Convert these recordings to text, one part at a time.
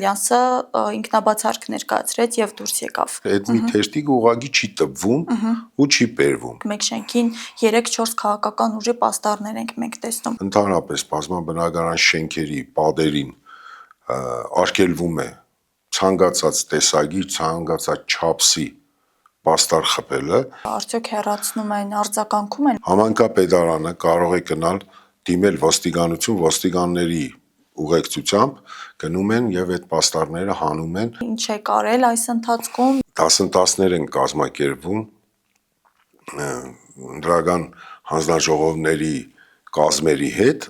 Ալյանսը ինքնաբացարկ ներկայացրեց եւ դուրս եկավ։ Այդ մի թեշտիկը ուղղակի չի տպվում ու չի բերվում։ Մեկ շենքին 3-4 քաղաքական ուժի պաստառներ ենք մենք տեսնում։ Ընդհանրապես բազմաբնակարան շենքերի պատերին արգելվում է ցանկացած տեսակի, ցանկացած չափսի պաստառ խփելը։ Արդյոք հեռացնում են, արձագանքում են։ Համայնքապետարանը կարող է գնալ դիմել ոստիկանություն, ոստիկանների ուղեկցությամբ գնում են եւ այդ պաստառները հանում են։ Ինչ է կարել այս ընթացքում։ Դասընթացներ են կազմակերպվում ընդրական հանձնաժողովների կազմերի հետ։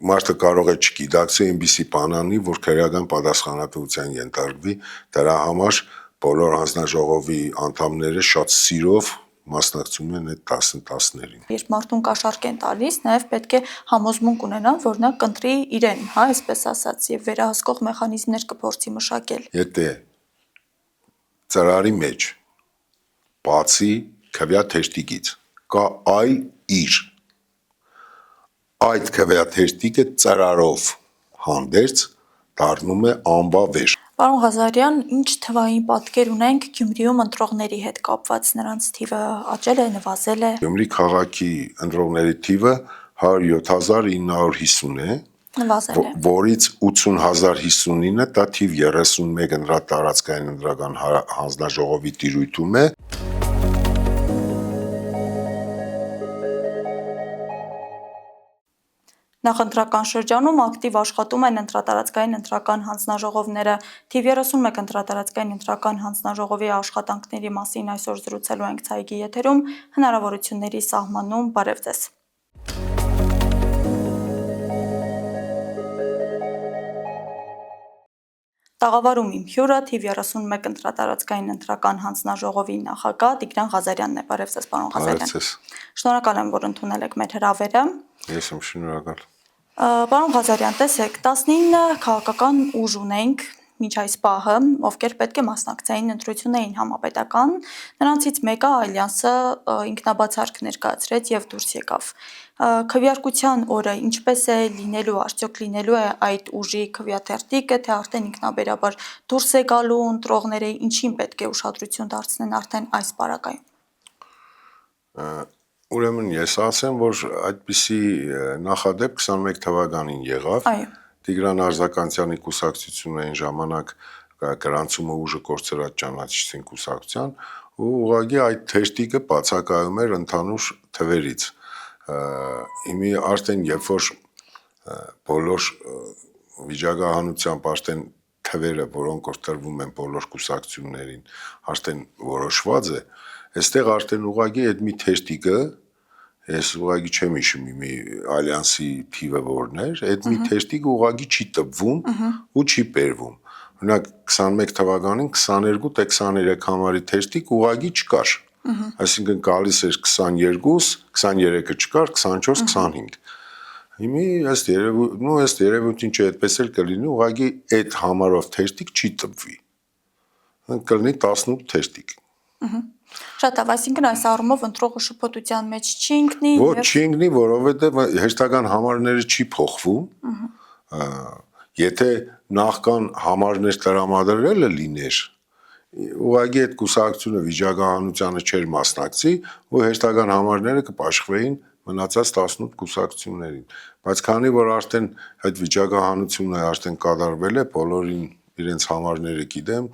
Մարդը կարող է չգիտակցի այնպիսի բան անի, որ քրեական պատասխանատվության ենթարկվի, դրա համար բոլոր հանձնաժողովի անդամները շատ սիրով մասնակցում են այդ դասընթացներին։ Երբ մարդուն կաշառք են տալիս, նաև պետք է համոզմունք ունենան, որ նա կընտրի իրեն, այսպես ասած, եւ վերահսկող մեխանիզմներ կփորձի մշակել։ Եթե ծրարի մեջ բացի քվյա թեշտիկից կա այլ իր, այդ քվյա թեշտիկը ծրարով հանդերձ դառնում է անբավեժ։ Պարոն Ղազարյան, ինչ թվային պատկեր ունենք Գյումրիում ընտրողների հետ կապված, նրանց թիվը աճել է, նվազել է։ Գյումրի քաղաքի ընտրողների թիվը 107,950 է, Նվազել է, որից 80,059-ը դա թիվ 31 ընդրատարածքային ընտրական հանձնաժողովի տիրույթում է։ Նախընտրական շրջանում ակտիվ աշխատում են ընտրատարածքային ընտրական հանձնաժողովները։ Թիվ 31 ընտրատարածքային ընտրական հանձնաժողովի աշխատանքների մասին այսօր զրուցելու ենք ցայգի եթերում, հնարավորությունների սահմանում։ Բարև ձեզ։ Տաղավարում իմ հյուրը թիվ 31 ընտրատարածքային ընտրական հանձնաժողովի նախագահ Տիգրան Ղազարյանն է։ Բարև ձեզ, պարոն Ղազարյան։ Շնորհակալ եմ, որ ընդունել եք մեր հրավերը։ Ես եմ շնորհակալ։ Պարոն Ղազարյան, տեսեք, 19 քաղաքական ուժ ունենք մինչ այս պահը, ովքեր պետք է մասնակցեին ընտրություններին համապետական, նրանցից մեկը Ալյանսը ինքնաբացարկ ներկայացրեց եւ դուրս եկավ։ Քվեարկության օրը ինչպես է լինելու, արդյոք լինելու է այդ ուժի քվեաթերթիկը, թե արդեն ինքնաբերաբար դուրս է գալու ընտրողները, ինչին պետք է ուշադրություն դարձնեն արդեն այս պարագայում։ Ուրեմն ես ասեմ, որ այդպիսի նախադեպ 21 թվականին եղավ։ Այո։ Տիգրան Արձականցյանի կուսակցությունային ժամանակ գրանցումը ուժը կորցրած ճանաչեցին կուսակցության ու ուղղակի այդ թեշտիկը բացակայում էր ընդհանուր թվերից։ Հիմի արդեն երբ որ բոլոր վիճակահանությամբ արդեն թվերը, որոնք որ տրվում են բոլոր կուսակցություններին, արդեն որոշված է, այստեղ արդեն ուղղակի այդ մի թեշտիկը, ես ուղղակի չեմ հիշում մի Ալյանսի թիվը որն էր, այդ մի թեշտիկը ուղղակի չի տպվում ու չի բերվում։ Օրինակ 21 թվականին 22 թե 23 համարի թեշտիկ ուղղակի չկար։ Այսինքն գալիս էր 22, 23-ը չկար, 24, 25։ Հիմի ըստ երևույթին չէ, այդպես էլ կլինի, ուղղակի այդ համարով թեշտիկ չի տպվի։ Կլինի 18 թեշտիկ։ Շատ լավ, այսինքն այս առումով ընտրողը շփոթության մեջ չի ընկնի։ Ոչ, չի ընկնի, որովհետև հերթական համարները չի փոխվում։ Եթե նախքան համարներ տրամադրելը լիներ, ուղղակի այդ կուսակցությունը վիճակահանությանը չէր մասնակցի ու հերթական համարները կպաշխվեին մնացած 18 կուսակցություններին, բայց քանի որ արդեն այդ վիճակահանությունը արդեն կատարվել է, բոլորին իրենց համարները գիտեն,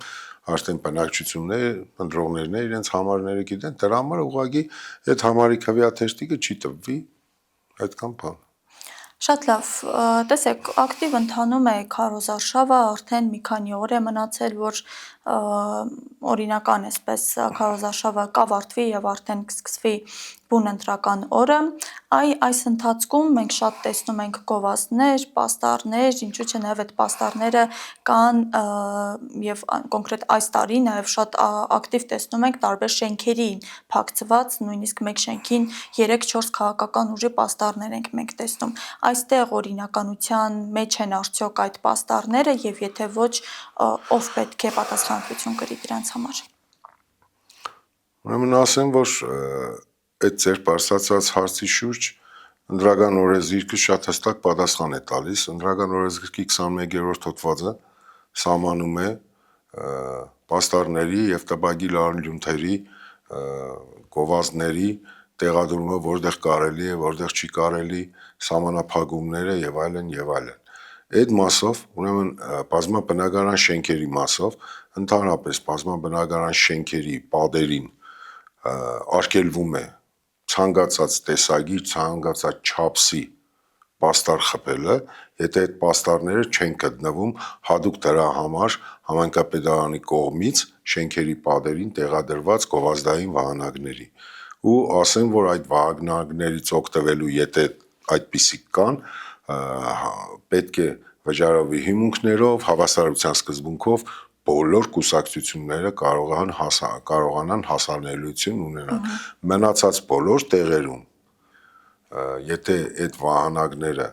արդեն բնակչություններ, ընտրողներն իրենց համարները գիտեն, դրա համար ուղղակի այդ համարի քվեաթեշտիկը չի տպվի, այդքան բան։ Շատ լավ, տեսեք, ակտիվ ընթանում է քարոզարշավը, արդեն մի քանի օր է մնացել, որ օրինական այսպես քարոզարշավը կավարտվի եւ արդեն կսկսվի բուն ընտրական օրը։ Այս ընթացքում մենք շատ տեսնում ենք գովազդներ, պաստառներ, ինչու՞ չէ նաեւ այդ պաստառները կան եւ կոնկրետ այս տարի նաեւ շատ ակտիվ տեսնում ենք տարբեր շենքերի փակցված, նույնիսկ մեկ շենքին 3-4 քաղաքական ուժի պաստառներ ենք մենք տեսնում։ Այստեղ օրինականության մեջ են արդյոք այդ պաստառները եւ եթե ոչ, ով պետք է պատասխանատվություն կրի դրանց համար։ Ուրեմն ասեմ, որ այդ ձեր բարձրացած հարցի շուրջ ընդրական օրենսգիրքը շատ հստակ պատասխան է տալիս։ Ընդրական օրենսգիրքի 21-րդ հոդվածը սահմանում է պաստառների եւ տպագիր արհյունների գովազդների տեղադրումը, որտեղ կարելի է, որտեղ չի կարելի, սահմանափակումները եւ այլն եւ այլն։ Այդ մասով, ուրեմն բազմաբնակարան շենքերի մասով, ընդհանրապես բազմաբնակարան շենքերի պատերին արգելվում է ցանկացած տեսակի, ցանկացած չափսի պաստառ խփելը, եթե այդ պաստառները չեն գտնվում հատուկ դրա համար համայնքապետարանի կողմից շենքերի պատերին տեղադրված գովազդային վահանակների։ Ու ասեմ, որ այդ վահանակներից օգտվելու, եթե այդպիսիք կան, պետք է վճարովի հիմունքներով, հավասարության սկզբունքով բոլոր կուսակցությունները կարողանան հասանելիություն ունենալ։ Մնացած բոլոր տեղերում, եթե այդ վահանակները,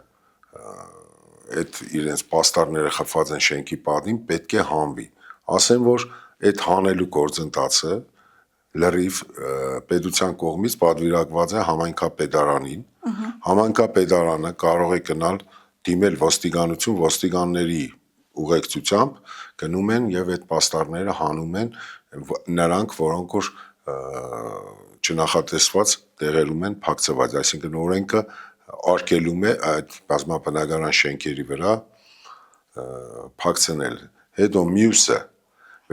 այդ իրենց պաստառները խփված են շենքի պատին, պետք է հանվի։ Ասեմ, որ այդ հանելու գործընթացը լրիվ պետության կողմից պատվիրակված է համայնքապետարանին, համայնքապետարանը կարող է գնալ դիմել ոստիկանություն, ոստիկանների ուղեկցությամբ գնում են եւ այդ պաստառները հանում են նրանք, որոնք որ չնախատեսված տեղերում են փակցված, այսինքն օրենքը արգելում է այդ բազմաբնակարան շենքերի վրա փակցնել։ Հետո մյուսը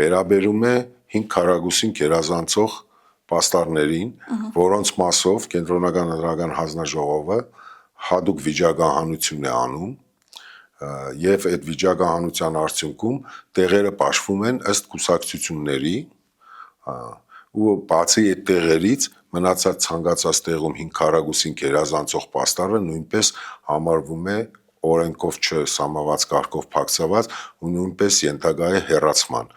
վերաբերում է 5 քառակուսին գերազանցող պաստառներին, որոնց մասով կենտրոնական ընտրական հանձնաժողովը հատուկ վիճակահանություն է անում եւ այդ վիճակահանության արդյունքում տեղերը պաշտվում են ըստ կուսակցությունների ու բացի այդ տեղերից մնացած ցանկացած տեղում 5 քառակուսին գերազանցող պաստառը նույնպես համարվում է օրենքով չսահմանված կարգով փակցված ու նույնպես ենթակա է հեռացման։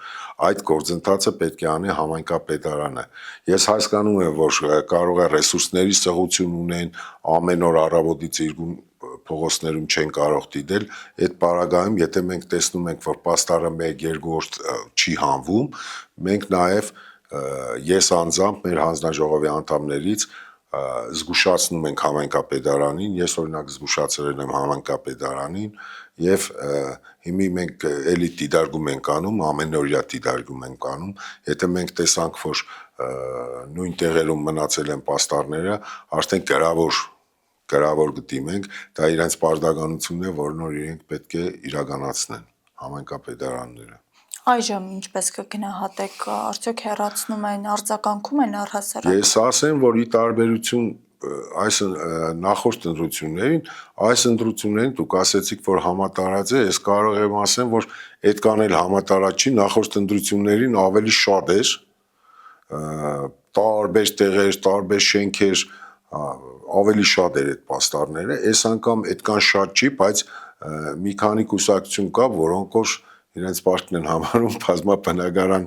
Այդ գործընթացը պետք է անի համայնքապետարանը։ Ես հասկանում եմ, որ կարող է ռեսուրսների սղություն ունեն, ամեն օր առավոտից իրգուն փողոցներում չեն կարող դիտել, այդ պարագայում, եթե մենք տեսնում ենք, որ պաստառը 1-2 օր չի հանվում, մենք նաև ես անձամբ մեր հանձնաժողովի անդամներից զգուշացնում ենք համայնքապետարանին, ես օրինակ զգուշացրել եմ համայնքապետարանին եւ հիմի մենք էլի դիդարգում ենք անում, ամենօրյա դիդարգում ենք անում, եթե մենք տեսանք, որ նույն տեղերում մնացել են պաստառները, արդեն գրավոր կդիմենք, դա իրենց պարտականությունն է, որ նոր իրենք պետք է իրականացնեն համայնքապետարանները։ Այժմ ինչպես կգնահատեք, արդյոք հեռացնում են, արձագանքում են առհասարակ։ Ես ասեմ, որ ի տարբերություն այս նախորդ ընտրություններին, այս ընտրություններին դուք ասեցիք, որ համատարած է, ես կարող եմ ասեմ, որ այդքան էլ համատարած չի, նախորդ ընտրություններին ավելի շատ էր, տարբեր տեղեր, տարբեր շենքեր, ավելի շատ էր այդ պաստառները, այս անգամ այդքան շատ չի, բայց մի քանի կուսակցություն կա, որոնք որ իրենց պարտքն են համարում բազմաբնակարան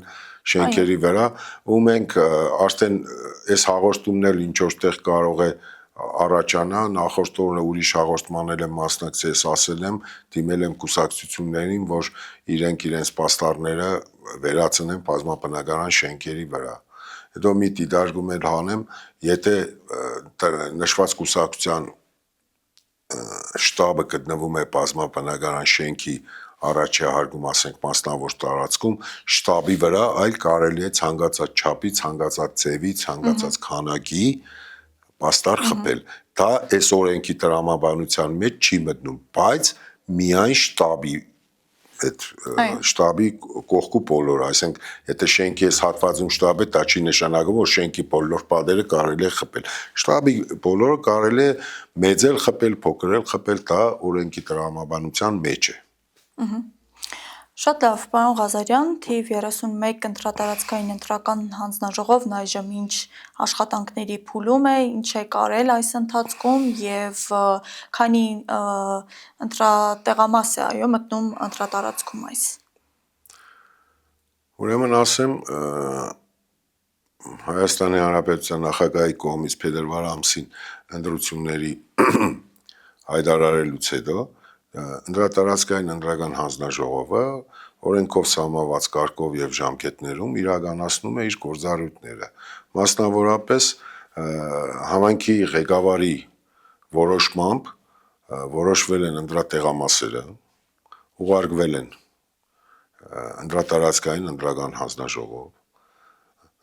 շենքերի վրա, ու մենք արդեն այս հաղորդումն էլ ինչ որտեղ կարող է առաջանա, նախորդ օրը ուրիշ հաղորդմանել եմ մասնակցել, ես ասել եմ, դիմել եմ կուսակցություններին, որ իրենք իրենց պաստառները վերացնեն բազմաբնակարան շենքերի վրա։ Հետո մի դիդարգում էլ հանեմ, եթե նշված կուսակցության շտաբը գտնվում է բազմաբնակարան շենքի առաջահարկում, ասենք մասնավոր տարածքում, շտաբի վրա այլ կարելի է ցանկացած չափի, ցանկացած ձևի, ցանկացած քանակի պաստառ խփել։ Դա այս օրենքի տրամաբանության մեջ չի մտնում, բայց միայն շտաբի այդ շտաբի կողքու բոլորը, այսինքն եթե շենքի այս հատվածում շտաբ է, դա չի նշանակում, որ շենքի բոլոր պատերը կարելի է խփել։ Շտաբի բոլորը կարելի է մեծ էլ խփել, փոքր էլ խփել, դա օրենքի տրամաբանության մեջ է։ Շատ լավ, պարոն Ղազարյան, թիվ 31 ընտրատարածքային ընտրական հանձնաժողովն այժմ ինչ աշխատանքների փուլում է, ինչ է կարել այս ընթացքում եւ քանի ընտրատեղամաս է այո մտնում ընտրատարածքում այս։ Ուրեմն ասեմ, Հայաստանի Հանրապետության նախագահի կողմից փետրվար ամսին ընտրությունների հայտարարելուց հետո ընտրատարածքային ընտրական հանձնաժողովը օրենքով սահմանված կարգով եւ ժամկետներում իրականացնում է իր գործառույթները։ Մասնավորապես համայնքի ղեկավարի որոշմամբ որոշվել են ընտրատեղամասերը, ուղարկվել են ընդրատարածքային ընտրական հանձնաժողով։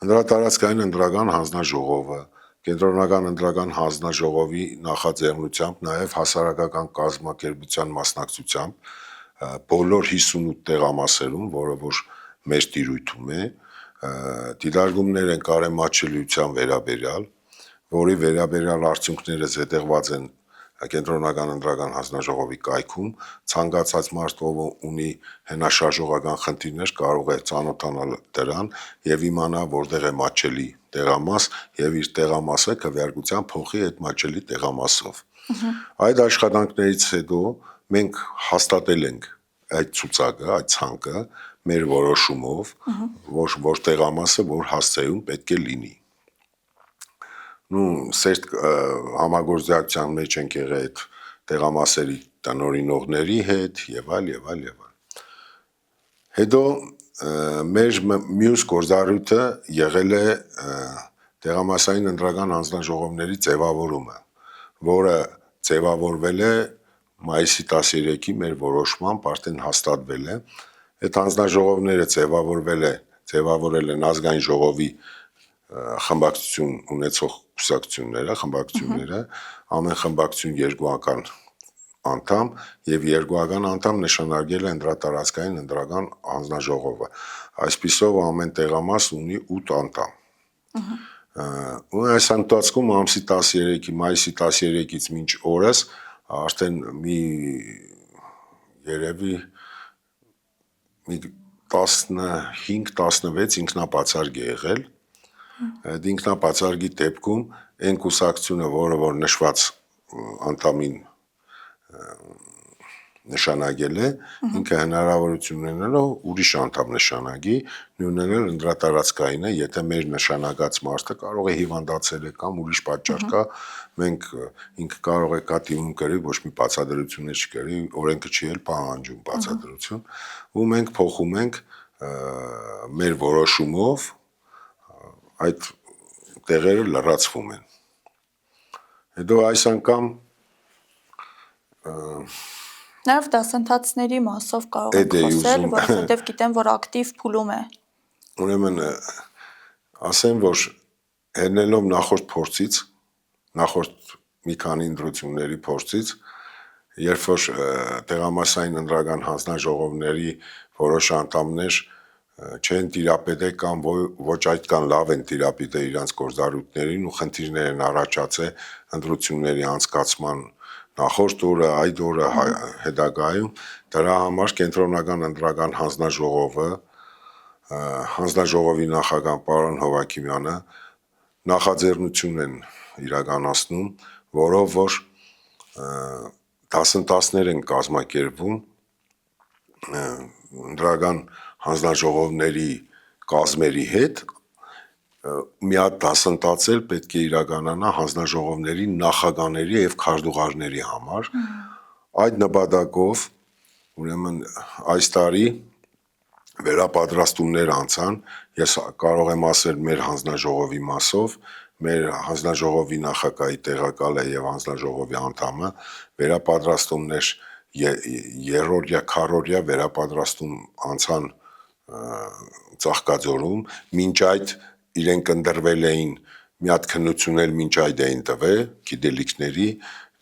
Ընդրատարածքային ընտրական հանձնաժողովը կենտրոնական ընտրական հանձնաժողովի նախաձեռնությամբ նաև հասարակական կազմակերպության մասնակցությամբ բոլոր 58 տեղամասերում, որը որ մեր տիրույթում է, դիտարկումներ են կարեմատչելիության վերաբերյալ, որի վերաբերյալ արդյունքները զետեղված են կենտրոնական ընտրական հանձնաժողովի կայքում, ցանկացած մարդ, ով ունի հենաշարժողական խնդիրներ, կարող է ծանոթանալ դրան եւ իմանա, որտեղ է մատչելի տեղամաս եւ իր տեղամասը քվեարկության փոխի այդ մատչելի տեղամասով։ Այդ աշխատանքներից հետո մենք հաստատել ենք այդ ցուցակը, այդ ցանկը մեր որոշումով, որ տեղամասը որ հասցեում պետք է լինի։ Սերտ համագործակցության մեջ ենք եղել այդ տեղամասերի տնօրինողների հետ եւ այլ եւ այլ եւ այլ։ Հետո մեր մյուս գործառույթը եղել է տեղամասային ընտրական հանձնաժողովների ձևավորումը, որը ձևավորվել է մայիսի 13-ի մեր որոշմամբ արդեն հաստատվել է։ Այդ հանձնաժողովները ձևավորել են ազգային ժողովի խմբակցություն ունեցող խմբակցությունները, ամեն խմբակցություն 2 անդամ եւ 2 անդամ նշանակել է ընդրատարածքային ընտրական հանձնաժողովը։ Այսպիսով ամեն տեղամաս ունի 8 անդամ։ Ու այս ընթացքում մայիսի 13-ից մինչ օրս արդեն երևի 15-16 ինքնաբացարկ է եղել։ Այդ ինքնաբացարկի դեպքում այն կուսակցությունը, որը որ նշված անդամին նշանակել է, ինքը հնարավորություն ունենալով ուրիշ անդամ նշանակի, նույնն էլ ընդրատարածքային է, եթե մեր նշանակած մարդը կարող է հիվանդացել է կամ ուրիշ պատճառ կա, մենք ինքը կարող է կատիմում կրի, ոչ մի բացատրություն չկրի, օրենքը չի էլ պահանջում բացատրություն, ու մենք փոխում ենք մեր որոշումով այդ տեղերը լրացվում են։ Հետո այս անգամ Նաև դասընթացների մասով կարող եք խոսել, որովհետև գիտեմ, որ ակտիվ փուլում է։ Ուրեմն ասեմ, որ ելնելով նախորդ փորձից, նախորդ մի քանի ընտրությունների փորձից, երբ որ տեղամասային ընտրական հանձնաժողովների որոշ անդամներ չեն տիրապետել կամ ոչ այդքան լավ են տիրապետել իրենց գործառույթներին ու խնդիրներ են առաջացել ընտրությունների անցկացման նախորդ օրը, այդ օրը հետագայում, դրա համար կենտրոնական ընտրական հանձնաժողովի նախագահ պարոն Հովհաննիսյանը նախաձեռնություն են իրականացնում, որով որ դասընթացներ են կազմակերպվում ընտրական հանձնաժողովների կազմերի հետ, մի հատ դասընթաց էլ պետք է իրականանա հանձնաժողովների նախագահների եւ քարտուղարների համար։ Այդ նպատակով ուրեմն այս տարի վերապատրաստումներ անցան, ես կարող եմ ասել մեր հանձնաժողովի մասով, մեր հանձնաժողովի նախագահի տեղակալը եւ հանձնաժողովի անդամը վերապատրաստումներ երրորդյա, քառորդյա վերապատրաստում անցան Ծաղկաձորում, մինչ այդ իրենք ընտրվել էին, մի հատ քննություն էլ մինչ այդ էին տվել գիտելիքների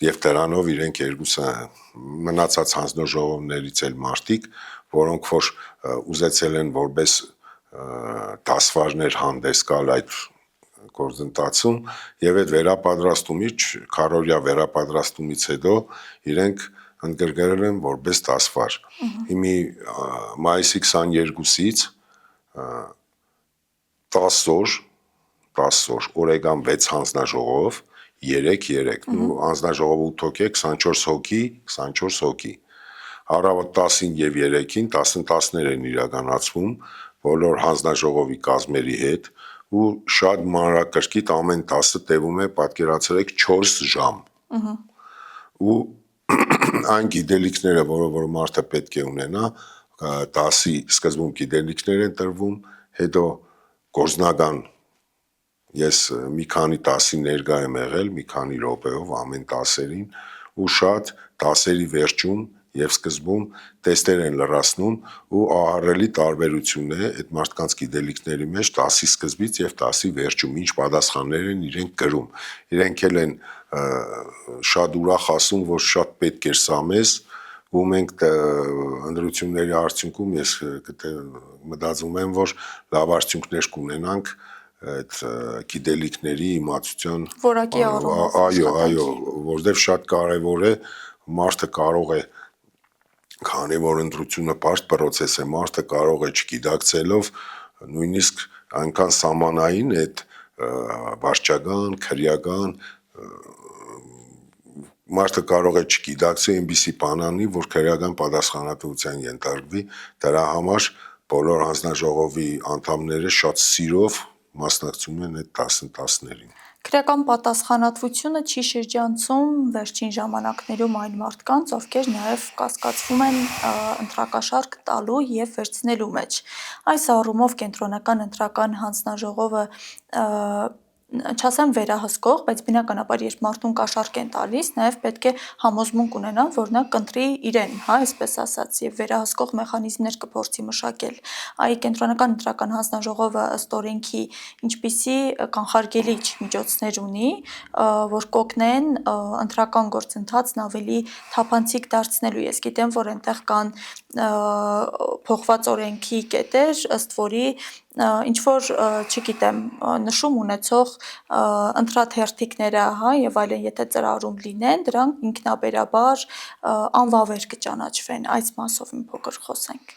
եւ դրանով իրենք երկուսը մնացած հանձնաժողովներից էլ մարդիկ, որոնք որ ուզեցել են որպես դասվարներ հանդես գալ այդ գործընթացում եւ այդ վերապատրաստումից քառորդյա վերապատրաստումից հետո իրենք ընդգրկել են որպես դասվար։ Հիմի մայիսի 22-ից 10 օր օրեգան 6 հանձնաժողով, 3, հանձնաժողովը 8 հոգի է, 24 հոգի։ Առավոտ 10-ին եւ 3-ին դասընթացներ են իրականացվում բոլոր հանձնաժողովի կազմերի հետ ու շատ մանրակրկիտ ամեն դասը տևում է, պատկերացրեք 4 ժամ։ Ու այն գիտելիքները, որ մարդը պետք է ունենա, դասի սկզբում գիտելիքներ են տրվում, հետո գործնական ես մի քանի դասի ներկա եմ եղել, մի քանի րոպեով ամեն դասերին ու շատ դասերի վերջում եւ սկզբում տեստեր են լրացնում ու ահռելի տարբերություն է այդ մարդկանց գիտելիքների մեջ 10-ի սկզբից եւ 10-ի վերջում ինչ պատասխաններ են իրենք կրում իրենք էլ են շատ ուրախ ասում որ շատ պետք էր սա մեզ ու մենք ընտրությունների արդյունքում ես մտածում եմ որ լավ արդյունքներ կունենանք այդ գիտելիքների իմացության որակի առումով այո որովհետև շատ կարևոր է մարդը կարող է քանի որ ընտրությունը բարդ process է մարդը կարող է չգիտակցելով նույնիսկ այնքան սահմանային այդ վարչական քրեական մարդը կարող է չգիտակցել այնպիսի բան անի որ քրեական պատասխանատվության ենթարկվի դրա համար բոլոր հանձնաժողովի անդամները շատ սիրով մասնակցում են այդ 10-10-ներին Քրեական պատասխանատվությունը չի շրջանցում վերջին ժամանակներում այն մարդկանց, ովքեր նաև կասկածվում են ընտրակաշառք տալու եւ վերցնելու մեջ։ Այս առումով կենտրոնական ընտրական հանձնաժողովը չասեմ վերահսկող, բայց բնականաբար երբ մարդուն կաշառք են տալիս, նաև պետք է համոզմունք ունենան, որ նա կընտրի իրեն, հա, այսպես ասած, եւ վերահսկող մեխանիզմներ կփորձի մշակել։ Այ կենտրոնական ընտրական հանձնաժողովը ըստ օրենքի ինչպիսի կանխարգելիչ միջոցներ ունի, որ կօգնեն ընտրական գործընթացն ավելի թափանցիկ դարձնելու։ Ես գիտեմ, որ այնտեղ կան փոխված օրենքի կետեր, ըստ որի ինչ որ, չգիտեմ, նշում ունեցող ընտրաթերթիկները, հա, եւ այլն, եթե ծրարում լինեն, դրանք ինքնաբերաբար անվավեր կճանաչվեն։ Այս մասով մի փոքր խոսենք։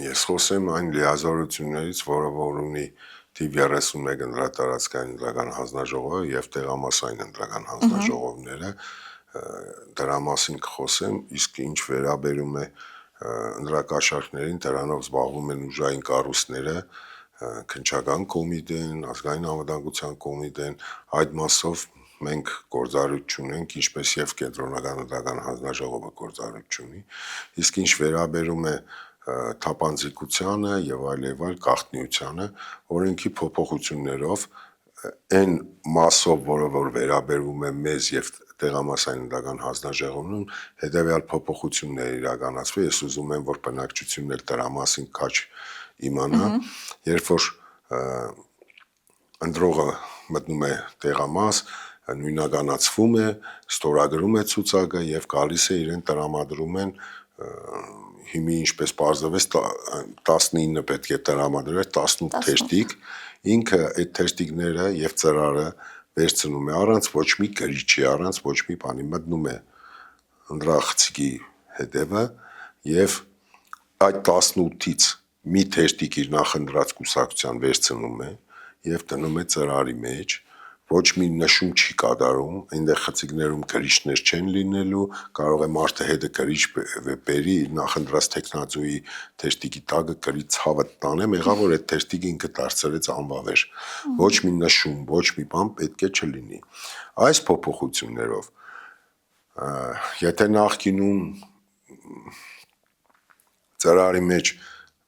Ես խոսեմ այն լիազորություններից, որ ունի թիվ 31 ընտրատարածքային ընտրական հանձնաժողովը եւ տեղամասային ընտրական հանձնաժողովները, դրա մասին կխոսեմ, իսկ ինչ վերաբերում է ընտրակաշառքներին, դրանով զբաղվում են ուժային կառույցները, քննչական կոմիտեն, ազգային անվտանգության կոմիտեն, այդ մասով մենք գործառույթ չունենք, ինչպես եւ կենտրոնական ընտրական հանձնաժողովը գործառույթ չունի, իսկ ինչ վերաբերում է թափանցիկությանը եւ այլ գաղտնիությանը, օրենքի փոփոխություններով այն մասով, որը որ վերաբերվում է մեզ եւ տեղամասային ընտրական հանձնաժողովին, հետեւյալ փոփոխություններ իրականացվի, ես ուզում եմ, որ բնակչությունն էլ դրա մասին քաչ իմանա, երբ որ ընտրողը մտնում է տեղամաս, նույնականացվում է, ստորագրում է ցուցակը եւ գալիս է իրեն տրամադրում են հիմի ինչպես պարզվեց 19 պետք է տրամադրել 18 թերթիկ, ինքը այդ թերթիկները եւ ծրարը վերցնում է առանց ոչ մի գրիչի, առանց ոչ մի բանի մտնում է ընտրախցիկի հետևը եւ այդ 18-ից մի թերթիկ իր նախընտրած կուսակցության վերցնում է եւ դնում է ծրարի մեջ, ոչ մի նշում չի կատարում, այնտեղ խցիկներում գրիչներ չեն լինելու, կարող է մարդը հետը գրիչ բերի նախընտրած տեխնազոյի թերթիկի տակը գրի ցավը տանե, եղավ որ այդ թերթիկը ինքը դարձրեց անվավեր։ Ոչ մի նշում, ոչ մի բան պետք է չլինի։ Այս փոփոխություններով եթե նախկինում ծրարի մեջ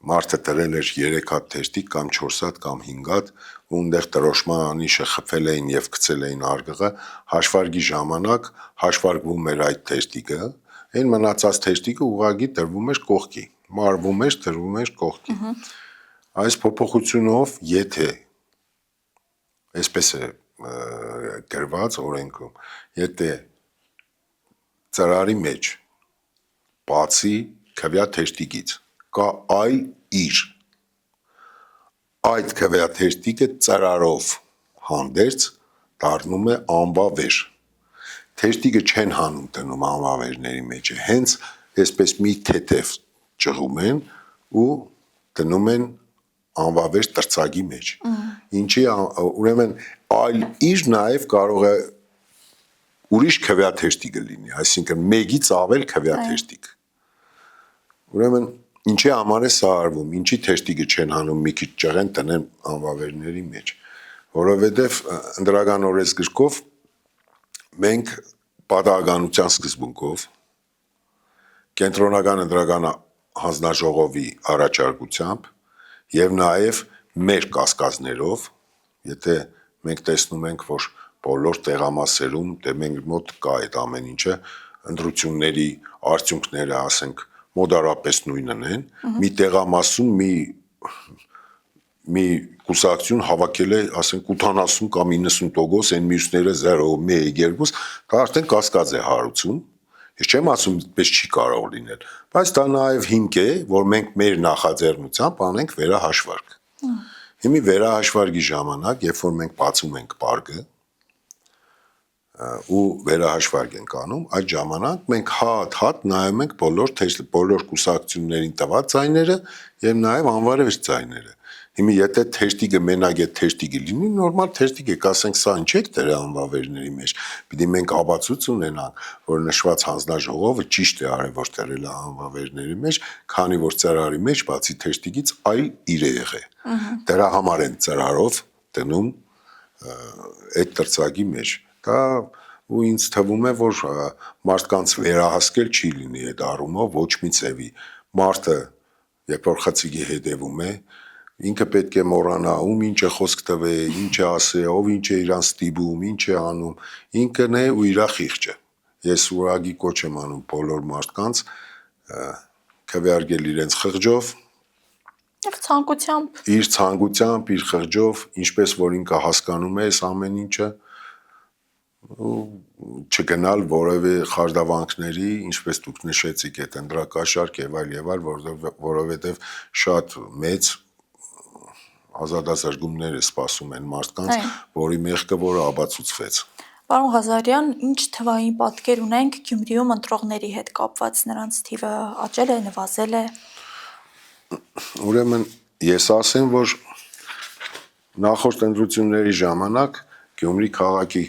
մարդը դրել էր 3 հատ թերթիկ կամ 4 հատ կամ 5 հատ ու այնտեղ տրոշման անիշը խփել էին եւ գցել էին արգղը, հաշվարկի ժամանակ հաշվարկվում էր այդ թերթիկը, այն մնացած թերթիկը ուղղակի դրվում էր կողքի, մարվում էր, դրվում էր կողքի։ Այս փոփոխությունով, եթե այսպես է գրված օրենքում, եթե ծրարի մեջ բացի քվյա թերթիկից կա այլ իր այդ քվյա թերթիկը ծրարով հանդերձ դառնում է անվավեր։ Թերթիկը չեն հանում դնում անվավերների մեջ, հենց այսպես մի թեթև ճղում են ու դնում են անվավեր տրծակի մեջ։ Ինչի ուրեմն այլ իր նաև կարող է ուրիշ քվյա թերթիկը լինի, այսինքն մեկից ավել քվյա թերթիկ։ Ուրեմն ինչի համար է սա արվում, ինչի թերթիկը չեն հանում մի քիչ ճղեն տնեն անվավերների մեջ, որովհետև ընտրական օրենսգրքով մենք պատահականության սկզբունքով կենտրոնական ընտրական հանձնաժողովի առաջարկությամբ եւ նաեւ մեր կասկածներով, եթե մենք տեսնում ենք, որ բոլոր տեղամասերում դե մենք մոտ կա այդ ամեն ինչը ընտրությունների արդյունքները, ասենք, մոդարապես նույնն են, մի տեղամասում մի կուսակցություն հավաքել է, ասենք 80 կամ 90%, այն մյուսները 0, 1, 2, դա արդեն կասկած է հարուցում։ Ես չեմ ասում այդպես չի կարող լինել, բայց դա նաև հիմք է, որ մենք մեր նախաձեռնությամբ անենք վերահաշվարկ։ Հիմի վերահաշվարկի ժամանակ, երբ որ մենք բացում ենք պարկը ու վերահաշվարկ ենք անում, այդ ժամանակ մենք հատ նայում ենք բոլոր կուսակցություններին տված ձայները եւ նաեւ անվարեւս ձայները։ Հիմա եթե թեժտիկը մենակ այդ թեժտիկը լինի, նորմալ թեժտիկ է, ասենք սա ինչ է դրա անվավերների մեջ։ Պիտի մենք ապացույց ունենանք, որ նշված հանձնաժողովը ճիշտ է արել, որ դրել է անվավերների մեջ, քանի որ ծրարի մեջ բացի թեժտիկից այլ իրեղ է։ Դրա համար են ծրարով դնում այդ տրծակի մեջ։ Դա ու ինձ թվում է, որ մարդկանց վերահասկել չի լինի այդ առումով ոչ մի ձևի։ Մարդը, երբ որ խցիկի հետևում է, ինքը պետք է մոռանա ում ինչ է խոսք տվե, ինչ է ասե, ով ինչ է իրան ստիպում, ինչ է անում, ինքն է ու իր խիղճը։ Ես ուրագի կոչ եմ անում բոլոր մարդկանց քվեարկել իրենց խղճով, իր ցանկությամբ, իր խղճով, ինչպես որ ինքը հասկանում է այս ամեն ինչը, ու չգնալ որևէ խարդավանքների, ինչպես դուք նշեցիք, այդ ընդրակաշարք եւ այլ, որովհետեւ շատ մեծ ազատազրկումներ է սպասում են մարդկանց, որի մեղքը որը ապացուցվեց։ Պարոն Ղազարյան, ինչ թվային պատկեր ունենք Գյումրիում ընտրողների հետ կապված, նրանց թիվը աճել է, նվազել է։ Ուրեմն ես ասեմ, որ նախորդ ընտրությունների ժամանակ Գյումրի քաղաքի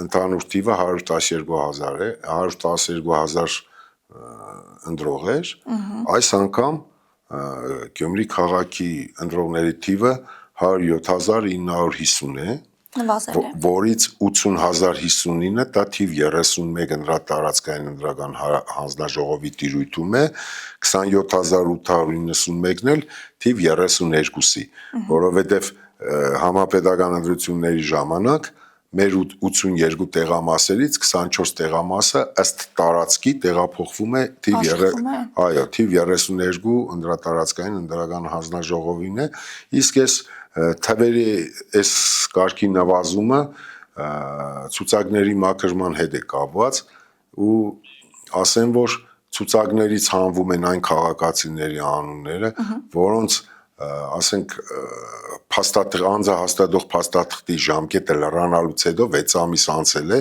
ընդհանուր թիվը 112,000 է, 112,000 ընտրող էր, այս անգամ Գյումրի քաղաքի ընտրողների թիվը 107,950 է, որից 80,059-ը դա թիվ 31 ընդրատարածքային ընտրական հանձնաժողովի տիրույթում է, 27,891-ն էլ թիվ 32-ի, որովհետև համապետական ընտրությունների ժամանակ մեր 82 տեղամասերից 24 տեղամասը ըստ տարածքի տեղափոխվում է թիվ 32 ընդրատարածքային ընտրական հանձնաժողովին է, իսկ այս թվերի այս կարգի նվազումը ցուցակների մաքրման հետ է կապված ու ասեմ, որ ցուցակներից հանվում են այն քաղաքացիների անունները, որոնց ասենք անձը հաստատող փաստաթղթի ժամկետը լրանալուց հետո 6 ամիս անցել է,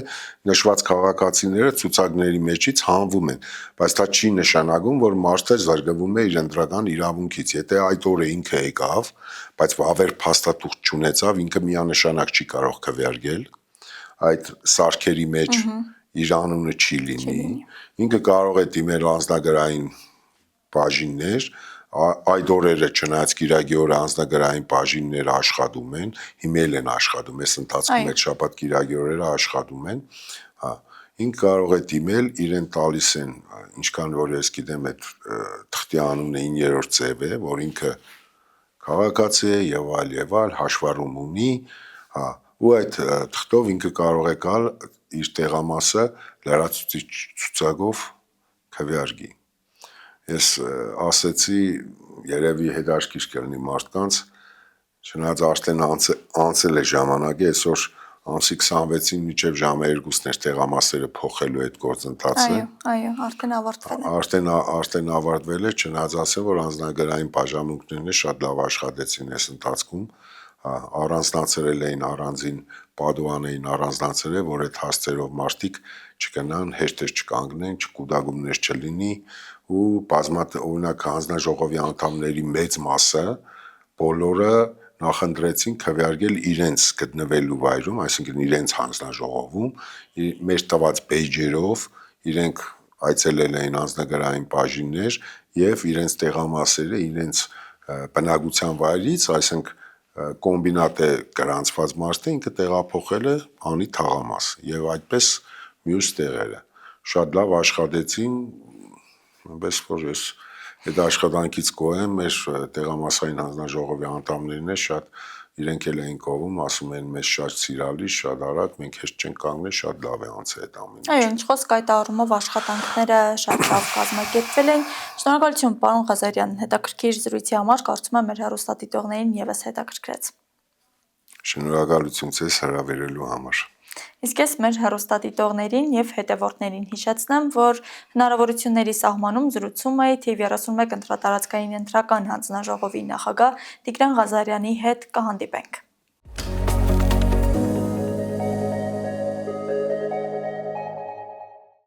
նշված քաղաքացիները ցուցակների մեջից հանվում են, բայց դա չի նշանակում, որ մարդը զրկվում է իր ընտրական իրավունքից։ Եթե այդ օրը ինքը եկավ, բայց վավեր փաստաթուղթ չունեցավ, ինքը միանշանակ չի կարող քվեարկել, այդ սարքերի մեջ իր անունը չի լինի, ինքը կարող է դիմել անձնագրային բաժիններ, այդ օրերը չնայած Կիրակի օրը անձնագրային բաժինները աշխատում են, հիմա են աշխատում, այս ընթացքում այդ շաբաթ Կիրակի օրերը աշխատում են, ինքը կարող է դիմել, իրեն տալիս են, ինչքան որ ես գիտեմ, այդ թղթի անունը 9-րդ ձև է, որ ինքը քաղաքացի է եւ այլ հաշվառում ունի, ու այդ թղթով ինքը կարող է գալ իր տեղամասը լրացուցիչ ցուցակով քվեարկի։ Ես ասեցի, երևի հետաքրքիր կլինի մարդկանց, չնայած արդեն անցել է ժամանակը, այսօր ամսի 26-ին մինչև ժամը 2-ն էր տեղամասերը փոխելու այդ գործընթացը։ Այո, արդեն ավարտվել է։ Արդեն ավարտվել է, չնայած ասեմ, որ անձնագրային բաժանմունքներն շատ լավ աշխատեցին այս ընթացքում, առանձնացրել էին առանձին Պադուան էին առանձնացրել, որ այդ հասցերով մարդիկ չգնան, հեշտեր չկանգնեն, չկուտակումներ չլինի ու օրինակ հանձնաժողովի անդամների մեծ մասը բոլորը նախընտրեցին քվեարկել իրենց գտնվելու վայրում, այսինքն իրենց հանձնաժողովում, մեր տված բեյջերով իրենք այցելել էին անձնագրային բաժիններ եւ իրենց տեղամասերը իրենց բնակության վայրից, այսինքն կոմբինատ է գրանցված մարդը, ինքը տեղափոխել է անի թաղամաս եւ այդպես մյուս տեղերը շատ լավ աշխատեցին, այնպես որ ես այդ աշխատանքից գոհ եմ, մեր տեղամասային հանձնաժողովի անդամներն շատ իրենք էլ էին կովում, ասում էին մեզ շատ սիրալիր, շատ արագ, մենք հեշտ չենք կանգնել, շատ լավ է անցել այդ ամեն Այո, ինչ խոսք այդ առումով աշխատանքները շատ լավ կազմակերպվել են։ Շնորհակալություն, պարոն Ղազարյան, հետաքրքիր զրույցի համար, կարծում եմ մեր հեռուստադիտողներին եւս հետաքրքրեց։ Շնորհակալություն ձեզ հրավիրելու համար։ Իսկ ես մեր հեռուստադիտողներին եւ հետևորդներին հիշեցնեմ, որ հնարավորությունների սահմանում զրուցում էի TV31 ընտրատարածքային ընտրական հանձնաժողովի նախագահ Տիգրան Ղազարյանի հետ կհանդիպենք։